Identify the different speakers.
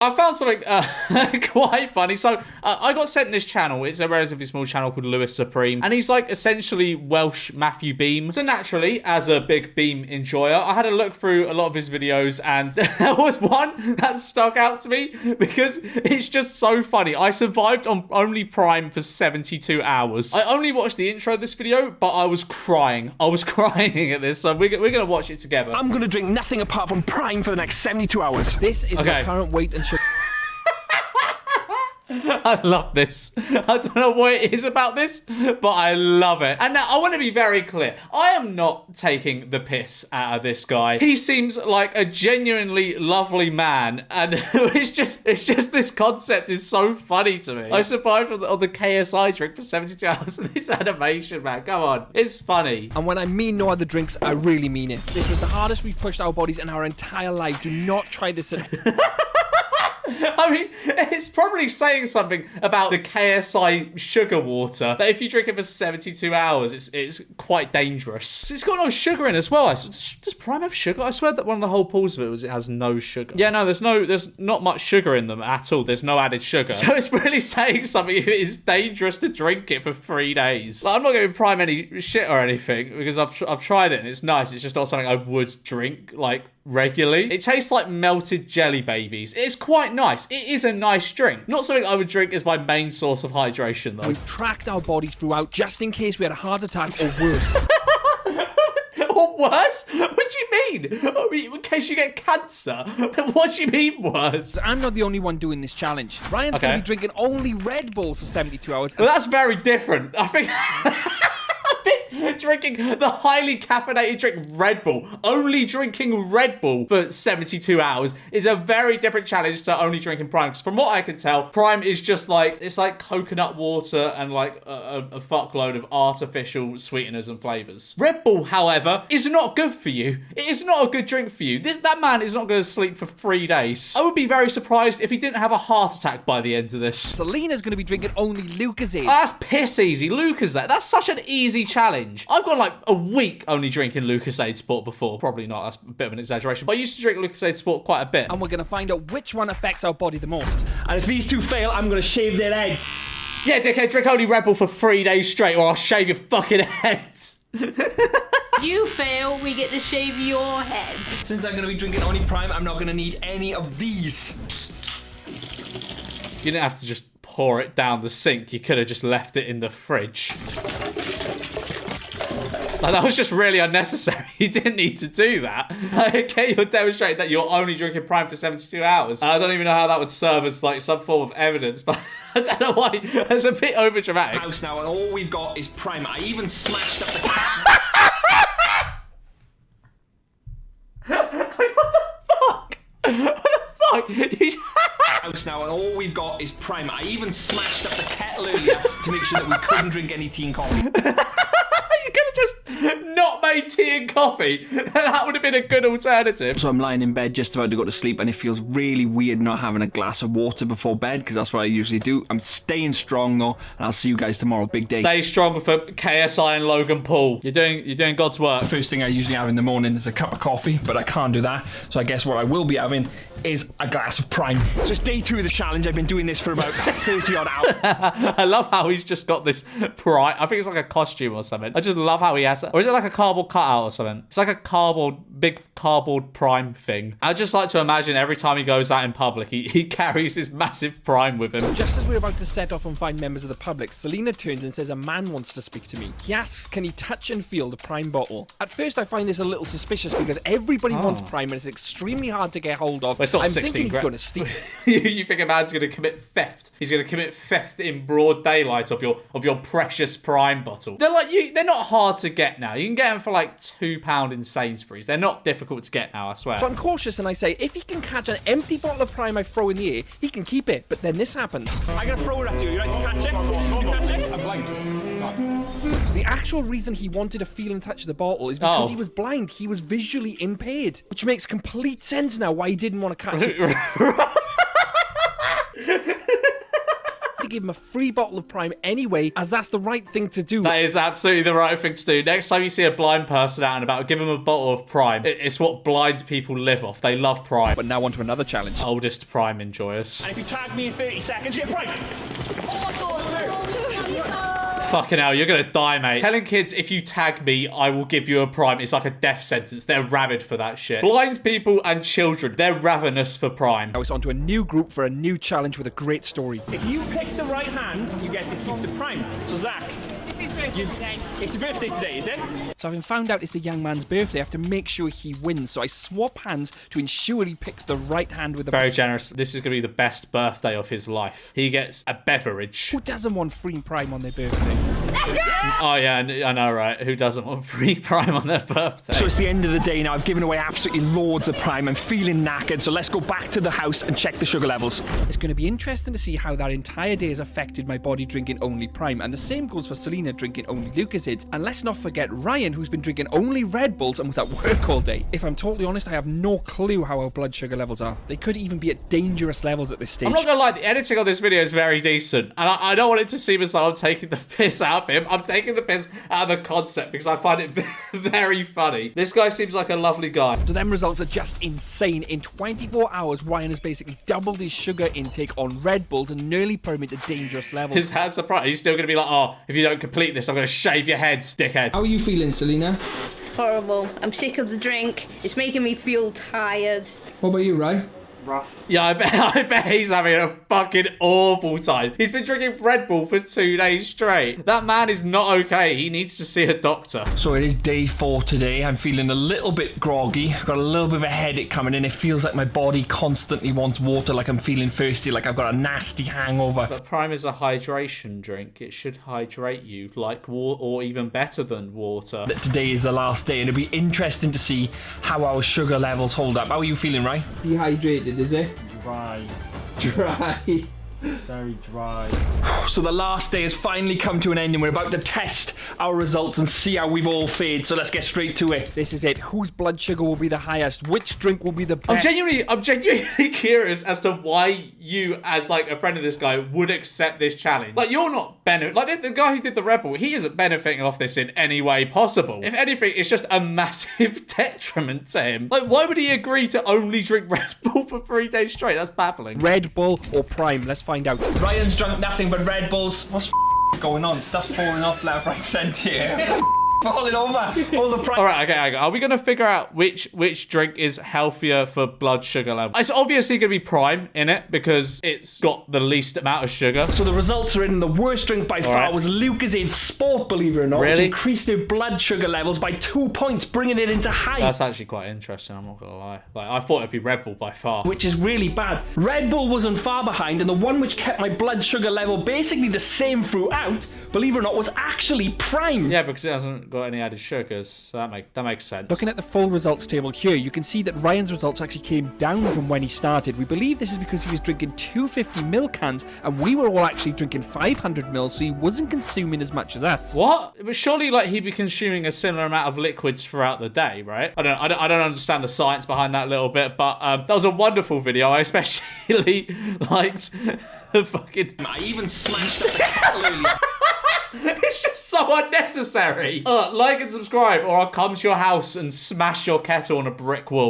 Speaker 1: I found something quite funny. So I got sent this channel. It's a relatively small channel called Lewis Supreme. And he's like essentially Welsh Matthew Beam. So naturally, as a big Beam enjoyer, I had a look through a lot of his videos. And there was one that stuck out to me because it's just so funny. I survived on only Prime for 72 hours. I only watched the intro of this video, but I was crying. I was crying at this. So we're going to watch it together.
Speaker 2: I'm going to drink nothing apart from Prime for the next 72 hours.
Speaker 3: This is my current weight and sugar.
Speaker 1: I love this. I don't know what it is about this, but I love it. And now I want to be very clear. I am not taking the piss out of this guy. He seems like a genuinely lovely man. And it's just this concept is so funny to me. I survived on the KSI drink for 72 hours. This animation, man. Come on. It's funny.
Speaker 3: And when I mean no other drinks, I really mean it. This was the hardest we've pushed our bodies in our entire life. Do not try this at
Speaker 1: I mean, it's probably saying something about the KSI sugar water, that if you drink it for 72 hours, it's quite dangerous. It's got no sugar in it as well. Does Prime have sugar? I swear that one of the whole pulls of it was it has no sugar. Yeah, no, there's not much sugar in them at all. There's no added sugar. So it's really saying something if it is dangerous to drink it for 3 days. Like, I'm not going to Prime any shit or anything because I've tried it and it's nice. It's just not something I would drink, like, regularly. It tastes like melted jelly babies. It's quite nice. It is a nice drink. Not something I would drink as my main source of hydration, though.
Speaker 3: We've tracked our bodies throughout just in case we had a heart attack or worse.
Speaker 1: Or worse? What do you mean? In case you get cancer? What do you mean worse?
Speaker 3: I'm not the only one doing this challenge. Ryan's going to be drinking only Red Bull for 72 hours.
Speaker 1: Well, that's very different. I think... drinking the highly caffeinated drink Red Bull, only drinking Red Bull for 72 hours is a very different challenge to only drinking Prime. Because from what I can tell, Prime is just like, it's like coconut water and like a fuckload of artificial sweeteners and flavors. Red Bull, however, is not good for you. It is not a good drink for you. That man is not going to sleep for 3 days. I would be very surprised if he didn't have a heart attack by the end of this.
Speaker 3: Selena's going to be drinking only Lucozade.
Speaker 1: Oh, that's piss easy. Lucozade. That's such an easy challenge. I've gone like a week only drinking Lucozade Sport before. Probably not. That's a bit of an exaggeration. But I used to drink Lucozade Sport quite a bit.
Speaker 3: And we're going to find out which one affects our body the most.
Speaker 2: And if these two fail, I'm going to shave their heads.
Speaker 1: Yeah, dickhead, drink only Red Bull for 3 days straight or I'll shave your fucking heads.
Speaker 4: You fail, we get to shave your head.
Speaker 2: Since I'm going to be drinking only Prime, I'm not going to need any of these.
Speaker 1: You didn't have to just pour it down the sink. You could have just left it in the fridge. Like, that was just really unnecessary. You didn't need to do that. Okay, you're demonstrating that you're only drinking Prime for 72 hours. I don't even know how that would serve as like some form of evidence, but I don't know why. It's a bit overdramatic.
Speaker 2: House now, and all we've got is Prime. I even smashed up the house now, and all we've got is Prime. I even smashed up the kettle earlier to make sure that we couldn't drink any tea and coffee.
Speaker 1: You could have just not made tea and coffee. That would have been a good alternative.
Speaker 2: So I'm lying in bed just about to go to sleep, and it feels really weird not having a glass of water before bed, because that's what I usually do. I'm staying strong though, and I'll see you guys tomorrow. Big day.
Speaker 1: Stay strong for KSI and Logan Paul. You're doing God's work.
Speaker 2: First thing I usually have in the morning is a cup of coffee, but I can't do that. So I guess what I will be having is a glass of Prime. So it's day 2 of the challenge. I've been doing this for about 30 odd hours.
Speaker 1: I love how he's just got this Prime. I think it's like a costume or something. I just love how he has it. Or is it like a cardboard cutout or something? It's like a big cardboard Prime thing. I just like to imagine every time he goes out in public, he carries this massive Prime with him.
Speaker 3: Just as we're about to set off and find members of the public, Selena turns and says a man wants to speak to me. He asks, can he touch and feel the Prime bottle? At first, I find this a little suspicious because everybody wants Prime and it's extremely hard to get hold of.
Speaker 1: Well, it's not
Speaker 3: I'm
Speaker 1: 16
Speaker 3: thinking he's
Speaker 1: grand.
Speaker 3: going to steal.
Speaker 1: You think a man's going to commit theft? He's going to commit theft in broad daylight of your precious Prime bottle. They're like they're not hard to get now. You can get them for like £2 in Sainsbury's. They're not difficult to get now, I swear.
Speaker 3: So I'm cautious and I say, if he can catch an empty bottle of Prime I throw in the air, he can keep it. But then this happens.
Speaker 2: I'm going to throw it at you. You like to catch it? You catch it? I'm blind.
Speaker 3: The actual reason he wanted to feel and touch the bottle is because he was blind. He was visually impaired, which makes complete sense now why he didn't want to catch it. To give him a free bottle of Prime anyway, as that's the right thing to do.
Speaker 1: That is absolutely the right thing to do. Next time you see a blind person out and about, give them a bottle of Prime. It's what blind people live off. They love Prime.
Speaker 3: But now on to another challenge.
Speaker 1: Oldest Prime enjoyers.
Speaker 2: And if you tag me in 30 seconds, you get Prime.
Speaker 1: Fucking hell, you're gonna die, mate. Telling kids, if you tag me, I will give you a Prime. It's like a death sentence. They're rabid for that shit. Blind people and children, they're ravenous for Prime.
Speaker 3: Now it's on to a new group for a new challenge with a great story.
Speaker 2: If you pick the right hand, you get to keep the Prime. So Zach,
Speaker 4: It's his birthday today.
Speaker 2: it's your birthday today, is it?
Speaker 3: So having found out it's the young man's birthday, I have to make sure he wins. So I swap hands to ensure he picks the right hand with the...
Speaker 1: Very generous. This is gonna be the best birthday of his life. He gets a beverage.
Speaker 3: Who doesn't want free Prime on their birthday?
Speaker 1: Oh yeah, I know, right? Who doesn't want free Prime on their birthday?
Speaker 2: So it's the end of the day now. I've given away absolutely loads of Prime. I'm feeling knackered, so let's go back to the house and check the sugar levels.
Speaker 3: It's going to be interesting to see how that entire day has affected my body drinking only Prime. And the same goes for Selena drinking only Lucasids. And let's not forget Ryan, who's been drinking only Red Bulls and was at work all day. If I'm totally honest, I have no clue how our blood sugar levels are. They could even be at dangerous levels at this stage.
Speaker 1: I'm not gonna lie, the editing on this video is very decent. And I don't want it to seem as though I'm taking the piss out of him. I'm taking the piss out of the concept because I find it very funny. This guy seems like a lovely guy.
Speaker 3: So them results are just insane. In 24 hours, Ryan has basically doubled his sugar intake on Red Bulls and nearly put him into dangerous levels.
Speaker 1: His hands are bright. He's still gonna be like, oh, if you don't complete this, I'm gonna shave your heads, dickhead.
Speaker 2: How are you feeling, Selena?
Speaker 4: Horrible. I'm sick of the drink. It's making me feel tired.
Speaker 2: What about you, Ray?
Speaker 1: Yeah, I bet he's having a fucking awful time. He's been drinking Red Bull for 2 days straight. That man is not okay. He needs to see a doctor.
Speaker 2: So it is day 4 today. I'm feeling a little bit groggy. Got a little bit of a headache coming in. It feels like my body constantly wants water, like I'm feeling thirsty, like I've got a nasty hangover.
Speaker 1: But Prime is a hydration drink. It should hydrate you like water, or even better than water.
Speaker 2: Today is the last day, and it'll be interesting to see how our sugar levels hold up. How are you feeling, Ray?
Speaker 5: Dehydrated, is it?
Speaker 6: Dry.
Speaker 5: Dry.
Speaker 6: Very dry.
Speaker 2: So the last day has finally come to an end, and we're about to test our results and see how we've all fared. So let's get straight to it.
Speaker 3: This is it. Whose blood sugar will be the highest? Which drink will be the
Speaker 1: I'm
Speaker 3: best?
Speaker 1: genuinely curious as to why you, as like a friend of this guy, would accept this challenge. Like, you're not the guy who did the Red Bull, he isn't benefiting off this in any way possible. If anything, it's just a massive detriment to him. Like, why would he agree to only drink Red Bull for 3 days straight? That's baffling.
Speaker 3: Red Bull or Prime? Let's find out.
Speaker 2: Ryan's drunk nothing but Red Bulls. What's going on? Stuff's falling off left, right, centre here. Falling over. All the
Speaker 1: All right, okay. Are we going to figure out which drink is healthier for blood sugar level? It's obviously going to be Prime in it because it's got the least amount of sugar.
Speaker 2: So the results are in. The worst drink by far
Speaker 1: right.
Speaker 2: was Lucasade Sport, believe it or not, which
Speaker 1: Really?
Speaker 2: increased their blood sugar levels by 2 points, bringing it into high.
Speaker 1: That's actually quite interesting, I'm not going to lie. Like, I thought it'd be Red Bull by far.
Speaker 2: Which is really bad. Red Bull wasn't far behind, and the one which kept my blood sugar level basically the same throughout, believe it or not, was actually Prime.
Speaker 1: Yeah, because it hasn't got any added sugars, so that makes sense.
Speaker 3: Looking at the full results table here, you can see that Ryan's results actually came down from when he started. We believe this is because he was drinking 250ml cans, and we were all actually drinking 500ml, so he wasn't consuming as much as us.
Speaker 1: What? But surely, like, he'd be consuming a similar amount of liquids throughout the day, right? I don't understand the science behind that little bit, but that was a wonderful video. I especially liked the fucking...
Speaker 2: I even smashed up the kettle earlier.
Speaker 1: It's just so unnecessary. Like and subscribe, or I'll come to your house and smash your kettle on a brick wall.